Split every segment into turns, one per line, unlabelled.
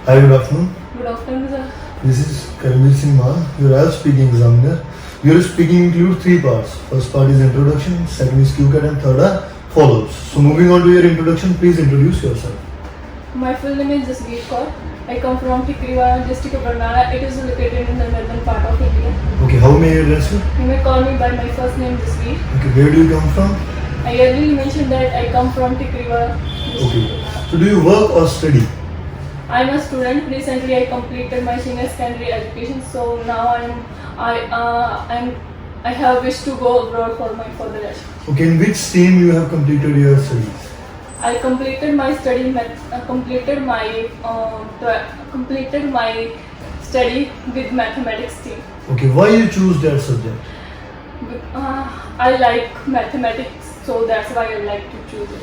Hi, good afternoon.
Good afternoon, sir.
This is Karmvir Maan, your IELTS speaking examiner. Your speaking includes three parts. First part is introduction, second is QCAT, and third are follow-ups. So moving on to your introduction, please introduce yourself.
My full name is Jasveer Kaur. I come from Tikriwala, district of Barnala. It is located in the northern part of India.
Okay, how may I address you?
You may call me by my first name Jasveer.
Okay, where do you come from?
I earlier mentioned that I come from Tikriwala.
Okay, so do you work or study?
I am a student. Recently, I completed my senior secondary education. So now I have wish to go abroad for my further education.
Okay, in which stream you have completed your studies?
I completed my study. Completed my study with mathematics team.
Okay, why you choose that subject?
I like mathematics, so that's why I like to choose it.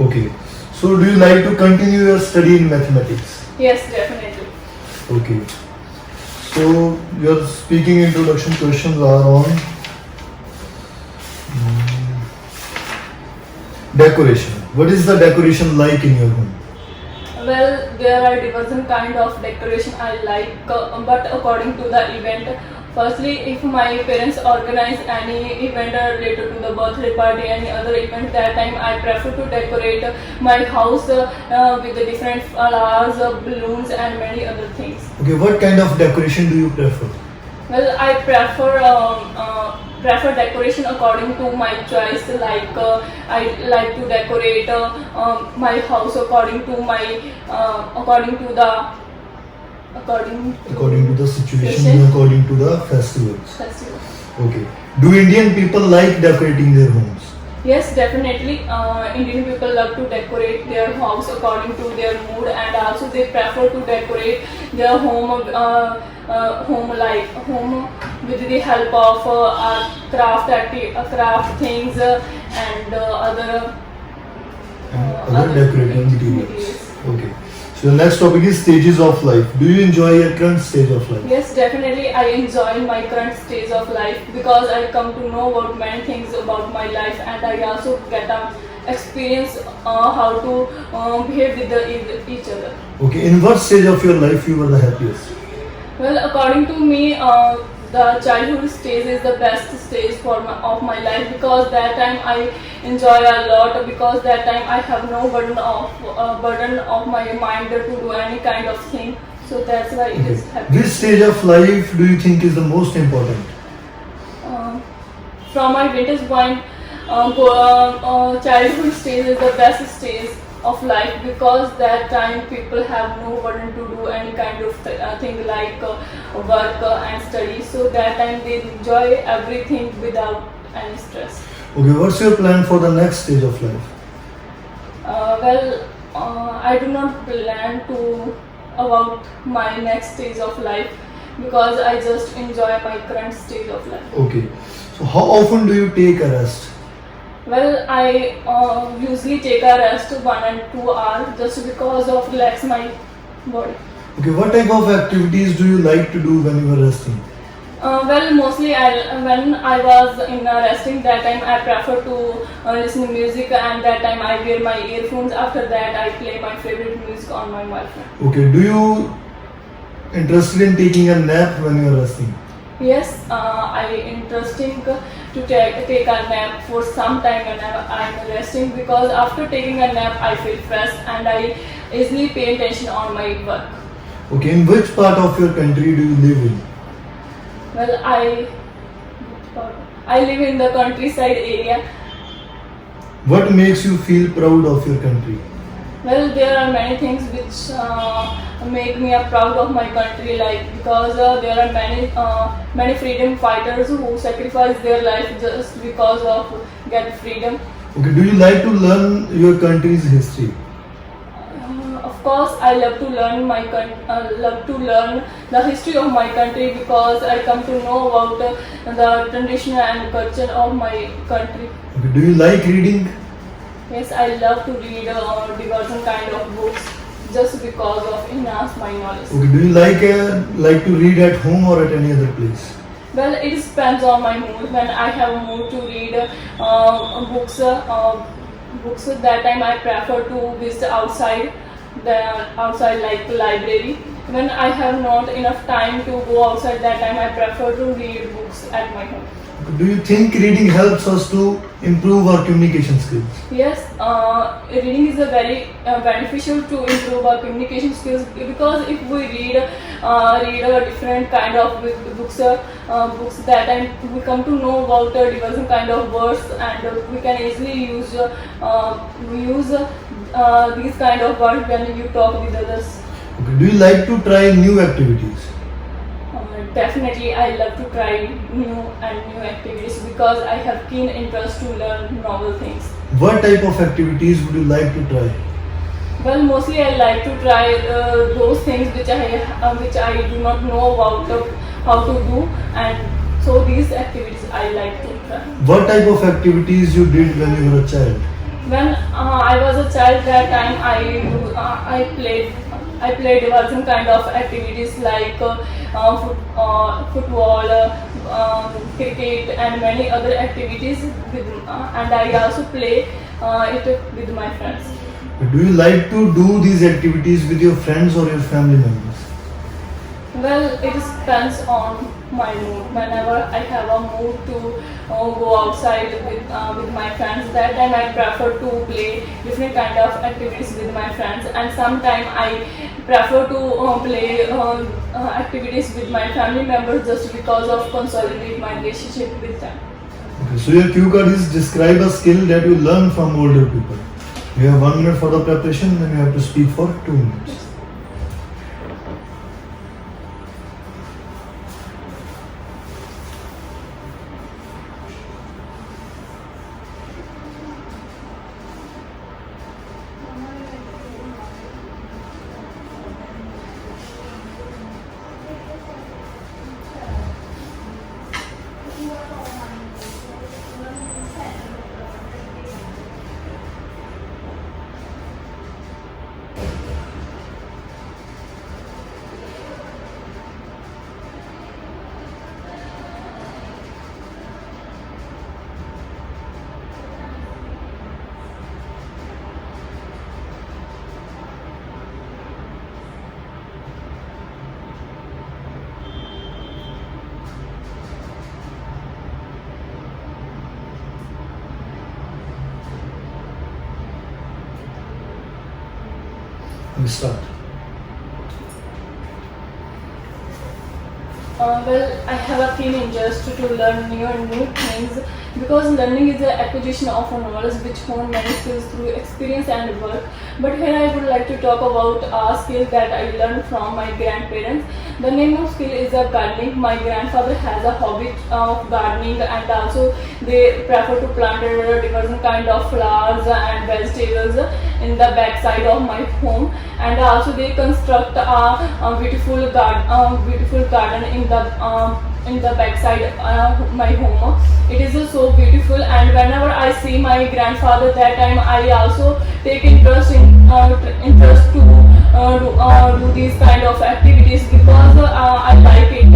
Okay, so do you like to continue your study in mathematics?
Yes, definitely.
Okay. So your speaking introduction questions are on decoration. What is the decoration like in your home?
Well, there are different kind of decoration I like, but according to the event. Firstly, if my parents organize any event related to the birthday party, any other event, that time I prefer to decorate my house with the different flowers, balloons, and many other things.
Okay, what kind of decoration do you prefer?
Well, I prefer decoration according to my choice. Like I like to decorate my house according to
According to the situation, according to the festivals.
festival.
Okay. Do Indian people like decorating their homes?
Yes, definitely. Indian people love to decorate their house according to their mood, and also they prefer to decorate their home with the help of craft things and other
Decorating materials. Okay. So the next topic is stages of life. Do you enjoy your current stage of life?
Yes, definitely. I enjoy my current stage of life because I come to know about many things about my life, and I also get a experience how to behave with each other.
Okay. In what stage of your life you were the happiest?
Well, according to me, the childhood stage is the best stage of my life because that time I enjoy a lot because that time I have no burden of my mind to do any kind of thing. So that's why it is happy.
Which stage of life do you think is the most important?
From my vantage point, childhood stage is the best stage of life because that time people have no burden to do any kind of thing like work and study. So that time they enjoy everything without any stress.
Okay. What's your plan for the next stage of life?
I do not plan to about my next stage of life because I just enjoy my current stage of life.
Okay. So how often do you take a rest?
Well, I usually take a rest 1 and 2 hours just because of relax my body.
Okay. What type of activities do you like to do when you are resting?
Well, mostly when I was in resting, that time I prefer to listen to music, and that time I wear my earphones. After that, I play my favorite music on my mobile phone.
Okay. Do you interested in taking a nap when you are resting?
Yes, I interesting to take a nap for some time when I'm resting because after taking a nap I feel fresh and I easily pay attention on my work.
Okay. In which part of your country do you live in?
Well, I live in the countryside area.
What makes you feel proud of your country?
Well, there are many things which make me proud of my country, like because there are many freedom fighters who sacrifice their life just because of get freedom.
Okay. Do you like to learn your country's history?
Of course, I love to learn the history of my country because I come to know about the tradition and culture of my country.
Okay. Do you like reading?
Yes, I love to read different kind of books just because of enhance my knowledge.
Okay. Do you like to read at home or at any other place?
Well, it depends on my mood. When I have a mood to read books, that time I prefer to visit outside. the outside like library. When I have not enough time to go outside, that time I prefer to read books at my home.
Do you think reading helps us to improve our communication skills?
Yes, reading is a very beneficial to improve our communication skills, because if we read a different kind of books, that time we come to know about different kind of words, and we can easily use these kind of words when you talk with others.
Okay. Do you like to try new activities?
Definitely, I love to try new activities, because I have keen interest to learn novel things.
What type of activities would you like to try?
Well, mostly I like to try those things which I do not know about how to do, and so these activities I like to try.
What type of activities you did when you were a child?
When I was a child, that time I played some kind of activities like football, cricket, and many other activities. And I also play it with my friends.
Do you like to do these activities with your friends or your family members?
Well, it depends on my mood. Whenever I have a mood to go outside with my friends, that time I prefer to play different kind of activities with my friends, and sometimes I prefer to play activities with my family members just because of consolidate my relationship with them.
Okay, so your cue card is describe a skill that you learn from older people. You have 1 minute for the preparation, and you have to speak for 2 minutes. We start.
Well, I have a keen interest to learn new things, because learning is the acquisition of a knowledge which hone many skills through experience and work. But here I would like to talk about a skill that I learned from my grandparents. The name of skill is gardening. My grandfather has a hobby of gardening, and also they prefer to plant different kind of flowers and vegetables in the back side of my home, and also they construct a beautiful garden in the backside of my home. It is so beautiful, and whenever I see my grandfather, that time I also take interest to do these kind of activities, because I like it.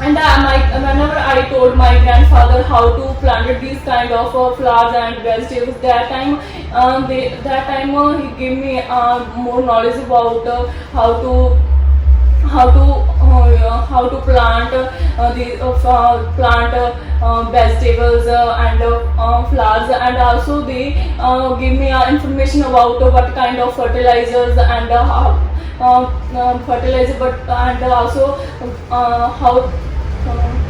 Whenever I told my grandfather how to plant these kind of flowers and vegetables, that time he gave me more knowledge about how to plant vegetables and flowers, and also they give me information about what kind of fertilizers and fertilizer, but and also how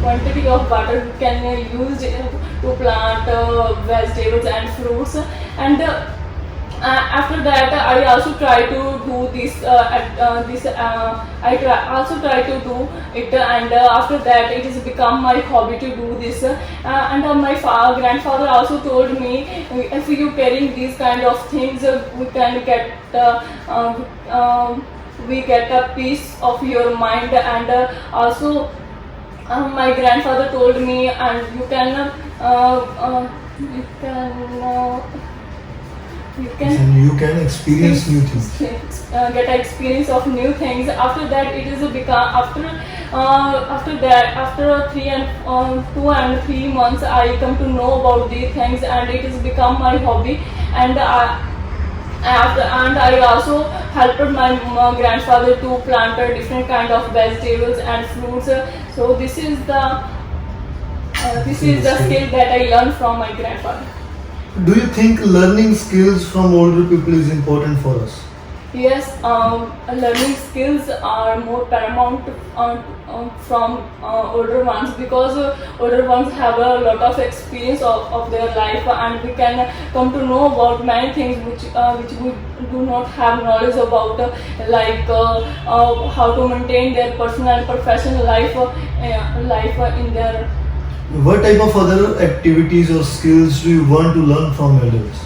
quantity of water we can use to plant vegetables and fruits. And after that, I also try to do this. Also try to do it, and after that, it has become my hobby to do this. And my grandfather also told me, if you carrying these kind of things, we can get a peace of your mind. And also, my grandfather told me, and you can
experience new things.
Get an experience of new things. After that, it is become after 2 and 3 months, I come to know about these things, and it has become my hobby. And and I also helped my grandfather to plant different kind of vegetables and fruits. So this is the skill that I learned from my grandfather.
Do you think learning skills from older people is important for us?
Yes, learning skills are more paramount from older ones, because older ones have a lot of experience of their life, and we can come to know about many things which we do not have knowledge about, like how to maintain their personal and professional life in their.
What type of other activities or skills do you want to learn from elders?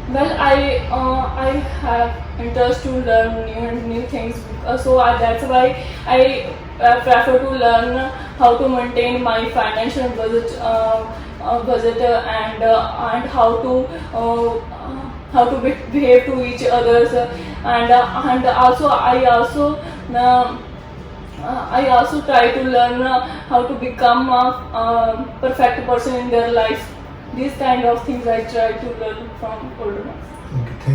Well, I have interest to learn new things, that's why I prefer to learn how to maintain my financial budget and how to behave to each others, and also I also try to learn how to become a perfect person in their life. These kind of things I try to learn from older ones.
Okay, thank